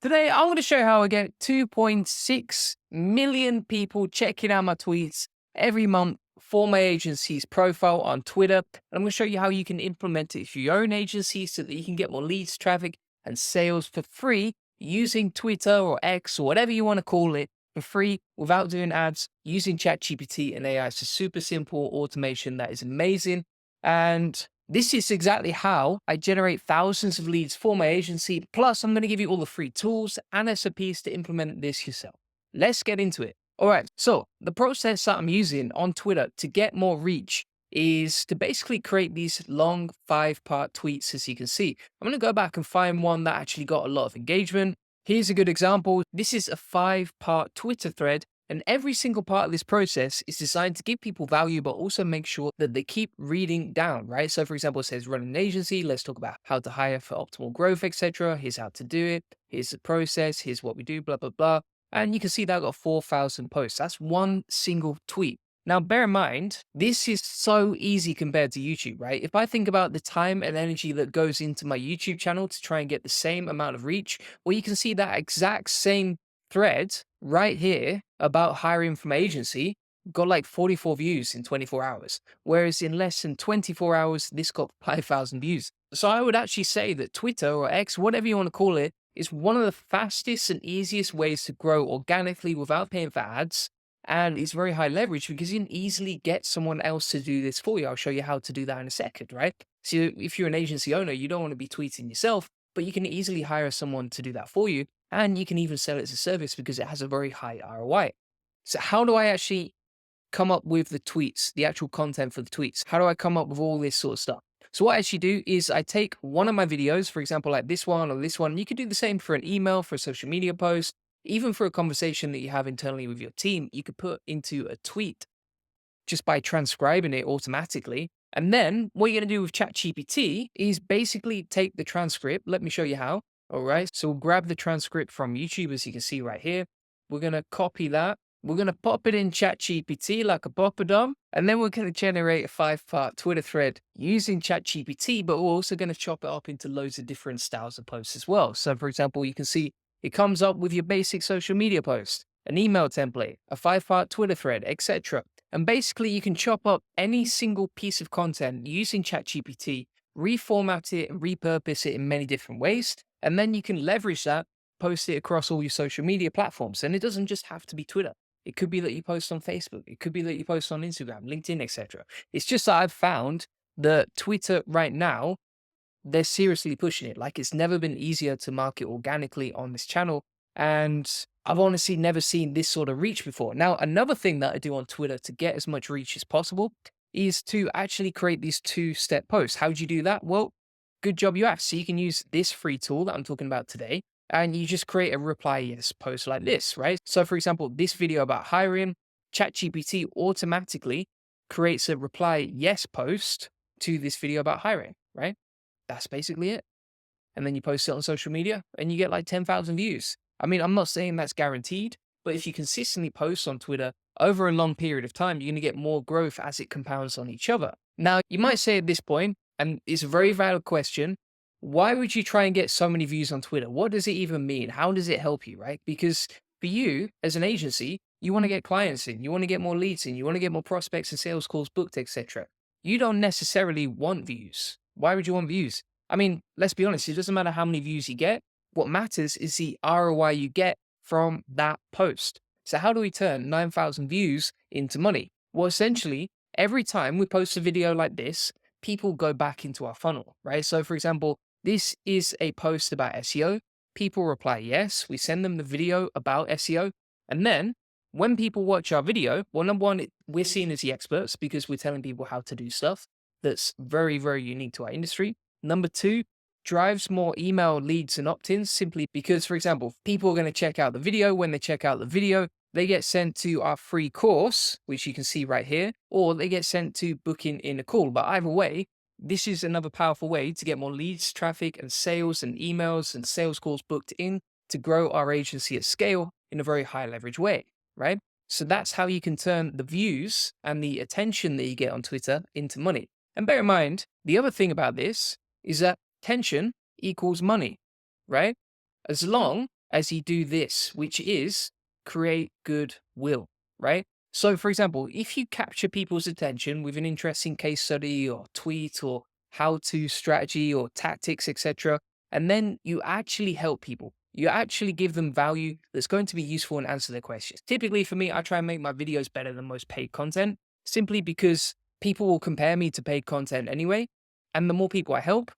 Today, I'm going to show you how I get 2.6 million people checking out my tweets every month for my agency's profile on Twitter. And I'm going to show you how you can implement it for your own agency so that you can get more leads, traffic, and sales for free using Twitter or X or whatever you want to call it for free without doing ads using ChatGPT and AI. It's a super simple automation that is amazing. And this is exactly how I generate thousands of leads for my agency. Plus, I'm going to give you all the free tools and SOPs to implement this yourself. Let's get into it. All right. So the process that I'm using on Twitter to get more reach is to basically create these long 5-part tweets, as you can see. I'm going to go back and find one that actually got a lot of engagement. Here's a good example. This is a 5-part Twitter thread, and every single part of this process is designed to give people value, but also make sure that they keep reading down, right? So for example, it says run an agency. Let's talk about how to hire for optimal growth, etc. Here's how to do it. Here's the process. Here's what we do, blah, blah, blah. And you can see that I got 4,000 posts. That's one single tweet. Now, bear in mind, this is so easy compared to YouTube, right? If I think about the time and energy that goes into my YouTube channel to try and get the same amount of reach, well, you can see that exact same thread right here about hiring from agency got like 44 views in 24 hours. Whereas in less than 24 hours, this got 5,000 views. So I would actually say that Twitter or X, whatever you want to call it, is one of the fastest and easiest ways to grow organically without paying for ads. And it's very high leverage because you can easily get someone else to do this for you. I'll show you how to do that in a second, right? So if you're an agency owner, you don't want to be tweeting yourself, but you can easily hire someone to do that for you. And you can even sell it as a service because it has a very high ROI. So how do I actually come up with the tweets, the actual content for the tweets? How do I come up with all this sort of stuff? So what I actually do is I take one of my videos, for example, like this one or this one. You could do the same for an email, for a social media post, even for a conversation that you have internally with your team. You could put into a tweet just by transcribing it automatically. And then what you're going to do with ChatGPT is basically take the transcript. Let me show you how. All right. So we'll grab the transcript from YouTube, as you can see right here. We're going to copy that. We're going to pop it in ChatGPT like a poppadom. And then we're going to generate a 5-part Twitter thread using ChatGPT, but we're also going to chop it up into loads of different styles of posts as well. So for example, you can see it comes up with your basic social media post, an email template, a 5-part Twitter thread, etc. And basically, you can chop up any single piece of content using ChatGPT, reformat it, and repurpose it in many different ways. And then you can leverage that, post it across all your social media platforms. And it doesn't just have to be Twitter. It could be that you post on Facebook. It could be that you post on Instagram, LinkedIn, etc. It's just that I've found that Twitter right now, they're seriously pushing it. Like it's never been easier to market organically on this channel. And I've honestly never seen this sort of reach before. Now, another thing that I do on Twitter to get as much reach as possible is to actually create these 2-step posts. How do you do that? Well, good job you asked. So you can use this free tool that I'm talking about today, and you just create a reply yes post like this, right? So for example, this video about hiring, ChatGPT automatically creates a reply yes post to this video about hiring, right? That's basically it. And then you post it on social media and you get like 10,000 views. I mean, I'm not saying that's guaranteed, but if you consistently post on Twitter over a long period of time, you're going to get more growth as it compounds on each other. Now, you might say at this point, and it's a very valid question, why would you try and get so many views on Twitter? What does it even mean? How does it help you, right? Because for you as an agency, you want to get clients in, you want to get more leads in, you want to get more prospects and sales calls booked, etc. You don't necessarily want views. Why would you want views? I mean, let's be honest, it doesn't matter how many views you get. What matters is the ROI you get from that post. So how do we turn 9,000 views into money? Well, essentially, every time we post a video like this, people go back into our funnel, right? So for example, this is a post about SEO. People reply yes. We send them the video about SEO. And then when people watch our video, well, number one, we're seen as the experts because we're telling people how to do stuff that's very, very unique to our industry. Number two, drives more email leads and opt-ins simply because, for example, people are going to check out the video. When they check out the video, they get sent to our free course, which you can see right here, or they get sent to booking in a call. But either way, this is another powerful way to get more leads, traffic, and sales and emails and sales calls booked in to grow our agency at scale in a very high leverage way, right? So that's how you can turn the views and the attention that you get on Twitter into money. And bear in mind, the other thing about this is that attention equals money, right? As long as you do this, which is create goodwill, right? So, for example, if you capture people's attention with an interesting case study or tweet or how to strategy or tactics, etc., and then you actually help people, you actually give them value that's going to be useful and answer their questions. Typically, for me, I try and make my videos better than most paid content simply because people will compare me to paid content anyway. And the more people I help,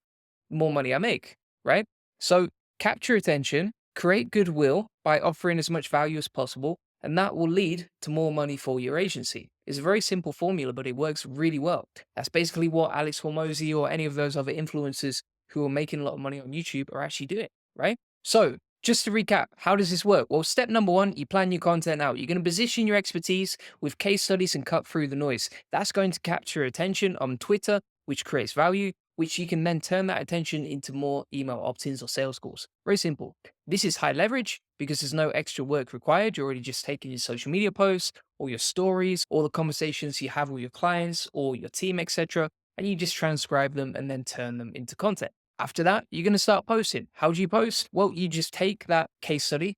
the more money I make, right? So, capture attention, create goodwill by offering as much value as possible, and that will lead to more money for your agency. It's a very simple formula, but it works really well. That's basically what Alex Hormozy or any of those other influencers who are making a lot of money on YouTube are actually doing, right? So, just to recap, how does this work? Well, step number one, you plan your content out. You're going to position your expertise with case studies and cut through the noise. That's going to capture attention on Twitter, which creates value, which you can then turn that attention into more email opt-ins or sales calls. Very simple. This is high leverage because there's no extra work required. You're already just taking your social media posts or your stories, or the conversations you have with your clients or your team, etc., and you just transcribe them and then turn them into content. After that, you're going to start posting. How do you post? Well, you just take that case study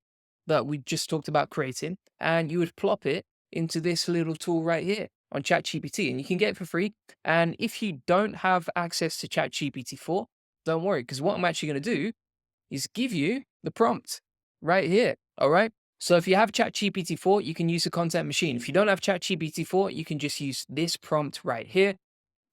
that we just talked about creating and you would plop it into this little tool right here on ChatGPT, and you can get it for free. And if you don't have access to ChatGPT 4, don't worry, because what I'm actually going to do is give you the prompt right here. All right. So if you have ChatGPT 4, you can use the content machine. If you don't have ChatGPT 4, you can just use this prompt right here.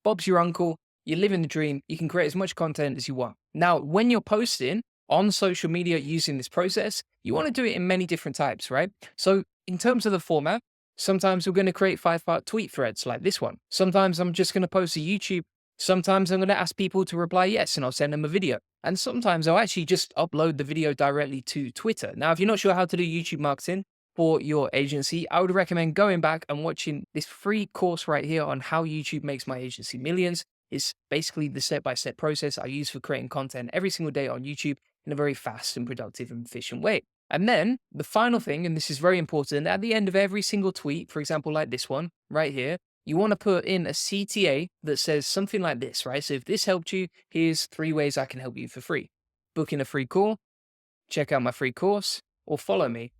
Bob's your uncle. You're living the dream. You can create as much content as you want. Now, when you're posting on social media using this process, you want to do it in many different types, right? So in terms of the format, sometimes we're going to create 5-part tweet threads like this one. Sometimes I'm just going to post to YouTube. Sometimes I'm going to ask people to reply yes, and I'll send them a video. And sometimes I'll actually just upload the video directly to Twitter. Now, if you're not sure how to do YouTube marketing for your agency, I would recommend going back and watching this free course right here on how YouTube makes my agency millions. It's basically the step-by-step process I use for creating content every single day on YouTube in a very fast and productive and efficient way. And then the final thing, and this is very important, at the end of every single tweet, for example, like this one right here, you want to put in a CTA that says something like this, right? So if this helped you, here's 3 ways I can help you for free. Book in a free call, check out my free course, or follow me.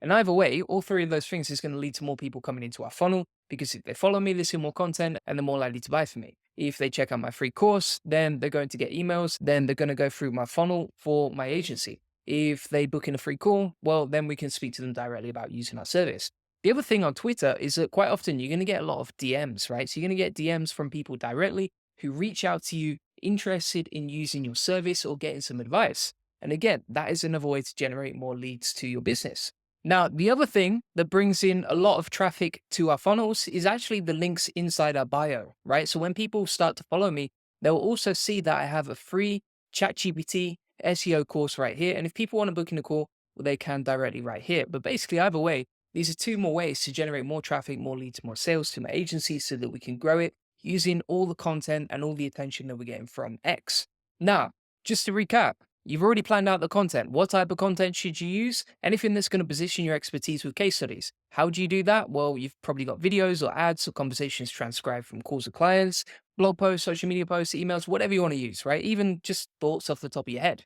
And either way, all 3 of those things is going to lead to more people coming into our funnel, because if they follow me, they see more content and they're more likely to buy from me. If they check out my free course, then they're going to get emails, then they're going to go through my funnel for my agency. If they book in a free call, well, then we can speak to them directly about using our service. The other thing on Twitter is that quite often you're going to get a lot of DMs, right? So you're going to get DMs from people directly who reach out to you interested in using your service or getting some advice. And again, that is another way to generate more leads to your business. Now, the other thing that brings in a lot of traffic to our funnels is actually the links inside our bio, right? So when people start to follow me, they'll also see that I have a free ChatGPT SEO course right here. And if people want to book in a call, well, they can directly right here. But basically, either way, these are 2 more ways to generate more traffic, more leads, more sales to my agency so that we can grow it using all the content and all the attention that we're getting from X. Now, just to recap, you've already planned out the content. What type of content should you use? Anything that's going to position your expertise with case studies. How do you do that? Well, you've probably got videos or ads or conversations transcribed from calls with clients, blog posts, social media posts, emails, whatever you want to use, right? Even just thoughts off the top of your head.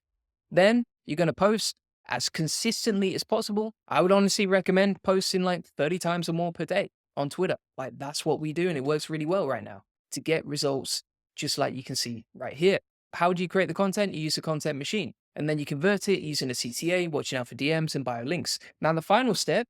Then you're going to post as consistently as possible. I would honestly recommend posting like 30 times or more per day on Twitter. Like that's what we do, and it works really well right now to get results, just like you can see right here. How do you create the content? You use the content machine, and then you convert it using a CTA, watching out for DMs and bio links. Now, the final step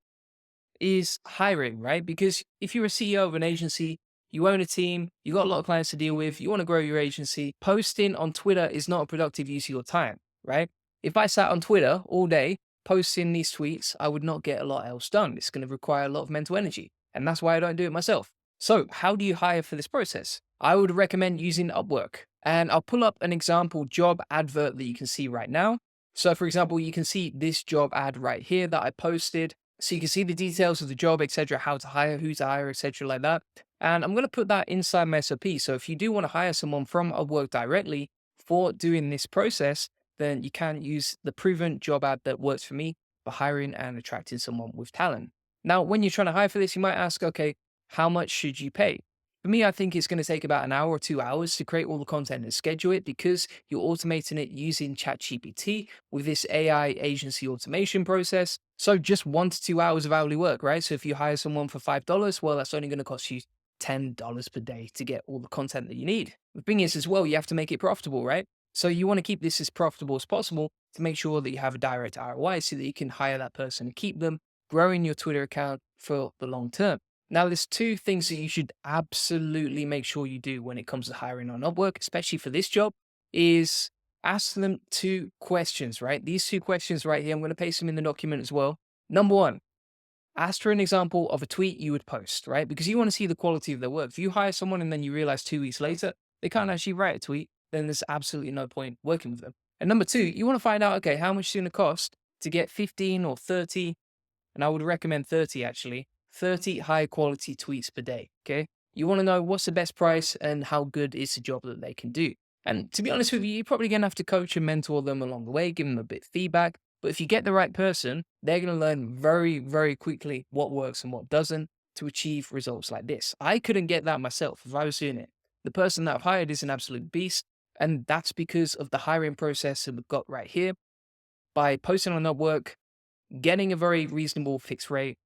is hiring, right? Because if you're a CEO of an agency, you own a team, you got a lot of clients to deal with, you want to grow your agency, posting on Twitter is not a productive use of your time, right? If I sat on Twitter all day posting these tweets, I would not get a lot else done. It's going to require a lot of mental energy, and that's why I don't do it myself. So how do you hire for this process? I would recommend using Upwork, and I'll pull up an example job advert that you can see right now. So for example, you can see this job ad right here that I posted. So you can see the details of the job, etc., how to hire, who to hire, etc., like that. And I'm going to put that inside my SOP. So if you do want to hire someone from Upwork directly for doing this process, then you can use the proven job ad that works for me for hiring and attracting someone with talent. Now, when you're trying to hire for this, you might ask, okay, how much should you pay? For me, I think it's going to take about an hour or 2 hours to create all the content and schedule it because you're automating it using ChatGPT with this AI agency automation process. So just 1 to 2 hours of hourly work, right? So if you hire someone for $5, well, that's only going to cost you $10 per day to get all the content that you need. The thing is, as well, you have to make it profitable, right? So you want to keep this as profitable as possible to make sure that you have a direct ROI so that you can hire that person and keep them growing your Twitter account for the long term. Now, there's two things that you should absolutely make sure you do when it comes to hiring on Upwork, especially for this job, is ask them two questions, right? These two questions right here, I'm going to paste them in the document as well. Number one, ask for an example of a tweet you would post, right? Because you want to see the quality of their work. If you hire someone and then you realize 2 weeks later, they can't actually write a tweet, then there's absolutely no point working with them. And number two, you want to find out, okay, how much it's going to cost to get 15 or 30, and I would recommend 30 actually, 30 high quality tweets per day. Okay. You want to know what's the best price and how good is the job that they can do. And to be honest with you, you're probably going to have to coach and mentor them along the way, give them a bit of feedback. But if you get the right person, they're going to learn very, very quickly what works and what doesn't to achieve results like this. I couldn't get that myself if I was doing it. The person that I've hired is an absolute beast. And that's because of the hiring process that we've got right here. By posting on Upwork, getting a very reasonable fixed rate,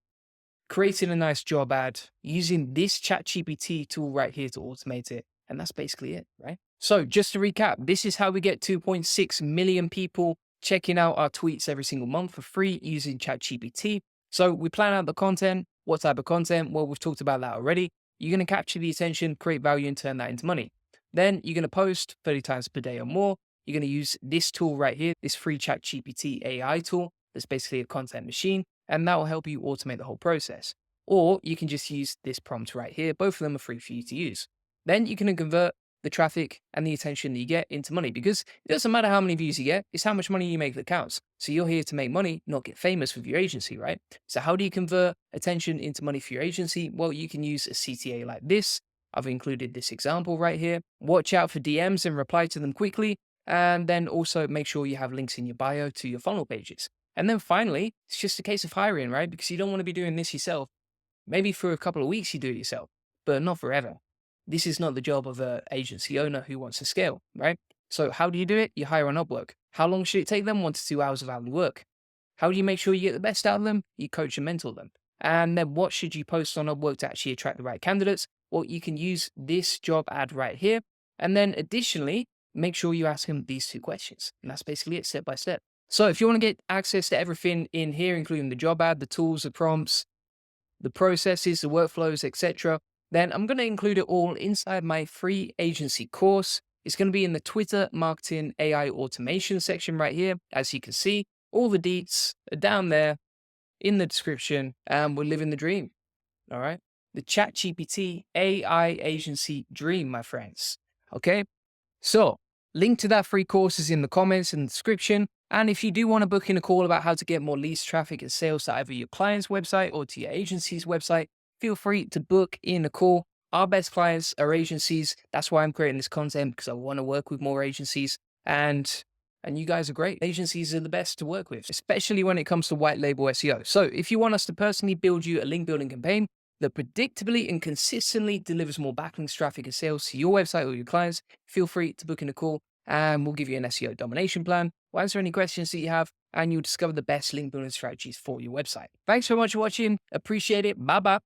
creating a nice job ad, using this ChatGPT tool right here to automate it. And that's basically it, right? So just to recap, this is how we get 2.6 million people checking out our tweets every single month for free using ChatGPT. So we plan out the content. What type of content? Well, we've talked about that already. You're going to capture the attention, create value, and turn that into money. Then you're going to post 30 times per day or more. You're going to use this tool right here, this free ChatGPT AI tool. That's basically a content machine, and that will help you automate the whole process. Or you can just use this prompt right here. Both of them are free for you to use. Then you can convert the traffic and the attention that you get into money because it doesn't matter how many views you get, it's how much money you make that counts. So you're here to make money, not get famous with your agency, right? So how do you convert attention into money for your agency? Well, you can use a CTA like this. I've included this example right here. Watch out for DMs and reply to them quickly. And then also make sure you have links in your bio to your funnel pages. And then finally, it's just a case of hiring, right? Because you don't want to be doing this yourself. Maybe for a couple of weeks you do it yourself, but not forever. This is not the job of an agency owner who wants to scale, right? So how do you do it? You hire on Upwork. How long should it take them? 1 to 2 hours of hourly work. How do you make sure you get the best out of them? You coach and mentor them. And then what should you post on Upwork to actually attract the right candidates? Well, you can use this job ad right here. And then additionally, make sure you ask them these two questions. And that's basically it, step by step. So if you want to get access to everything in here, including the job ad, the tools, the prompts, the processes, the workflows, etc., then I'm going to include it all inside my free agency course. It's going to be in the Twitter marketing AI automation section right here. As you can see, all the deets are down there in the description, and we're living the dream. All right. The ChatGPT AI agency dream, my friends. Okay. So link to that free course is in the comments and the description. And if you do want to book in a call about how to get more leads, traffic, and sales to either your client's website or to your agency's website, feel free to book in a call. Our best clients are agencies. That's why I'm creating this content, because I want to work with more agencies. And you guys are great. Agencies are the best to work with, especially when it comes to white label SEO. So if you want us to personally build you a link building campaign that predictably and consistently delivers more backlinks, traffic, and sales to your website or your clients, feel free to book in a call and we'll give you an SEO domination plan. We'll answer any questions that you have and you'll discover the best link building strategies for your website. Thanks so much for watching. Appreciate it. Bye-bye.